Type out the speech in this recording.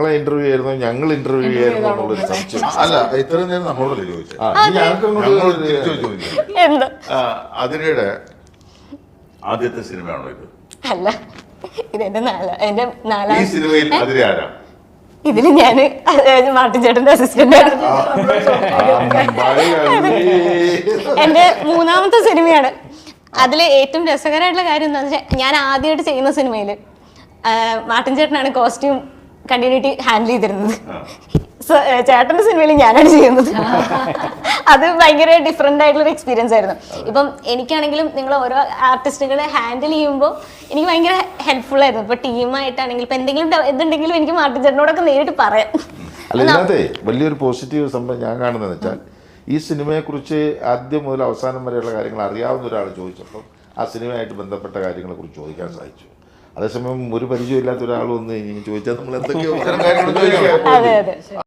ഞങ്ങളെ ഇന്റർവ്യൂ ആയിരുന്നു ഞങ്ങൾ ഇന്റർവ്യൂ ആയിരുന്നു എന്നുള്ളൊരു സംശയം. അല്ല ഇത്രയും നേരം നമ്മളോടല്ലേ ചോദിച്ചത്? എന്താ അതിനിടെ ആദ്യത്തെ സിനിമയാണോ ഇത്? അല്ല, ഇത് എന്റെ ഈ നാലാം സിനിമയിൽ അതിരെ ആരാ? ഇതില് ഞാന് മാർട്ടിൻ ചേട്ടന്റെ അസിസ്റ്റന്റ് ആണ്. എന്റെ മൂന്നാമത്തെ സിനിമയാണ്. അതില് ഏറ്റവും രസകരമായിട്ടുള്ള കാര്യം എന്താണെന്ന് വെച്ചാൽ ഞാൻ ആദ്യമായിട്ട് ചെയ്യുന്ന സിനിമയില് മാർട്ടിൻ ചേട്ടനാണ് കോസ്റ്റ്യൂം കണ്ടിന്യൂറ്റി ഹാൻഡിൽ ചെയ്തിരുന്നത്. ചേട്ടന്റെ സിനിമയിൽ ഞാനാണ് ചെയ്യുന്നത്. അത് ഭയങ്കര ഡിഫറെന്റ് ആയിട്ടുള്ള എക്സ്പീരിയൻസ് ആയിരുന്നു. ഇപ്പം എനിക്കാണെങ്കിലും നിങ്ങൾ ഓരോ ആർട്ടിസ്റ്റുകളെ ഹാൻഡിൽ ചെയ്യുമ്പോൾ എനിക്ക് ഭയങ്കര ഹെൽപ്ഫുൾ ആയിരുന്നു. ഇപ്പൊ ടീമായിട്ടാണെങ്കിൽ ഇപ്പൊ എന്തെങ്കിലും ഇതുണ്ടെങ്കിലും എനിക്ക് മാർട്ടിൻ ചേട്ടനോടൊക്കെ നേരിട്ട് പറയാം. അല്ല, ഇതിനകത്തെ വലിയൊരു പോസിറ്റീവ് സംഭവം ഞാൻ കാണുന്നതെന്ന് വെച്ചാൽ ഈ സിനിമയെക്കുറിച്ച് ആദ്യം മുതൽ അവസാനം വരെയുള്ള കാര്യങ്ങൾ അറിയാവുന്ന ഒരാൾ ചോദിച്ചപ്പോൾ ആ സിനിമയായിട്ട് ബന്ധപ്പെട്ട കാര്യങ്ങളെ കുറിച്ച് ചോദിക്കാൻ സാധിച്ചു. അതേസമയം ഒരു പരിചയമില്ലാത്ത ഒരാൾ വന്ന് ചോദിച്ചാൽ നമ്മൾ എന്തൊക്കെയോ അതെ അതെ.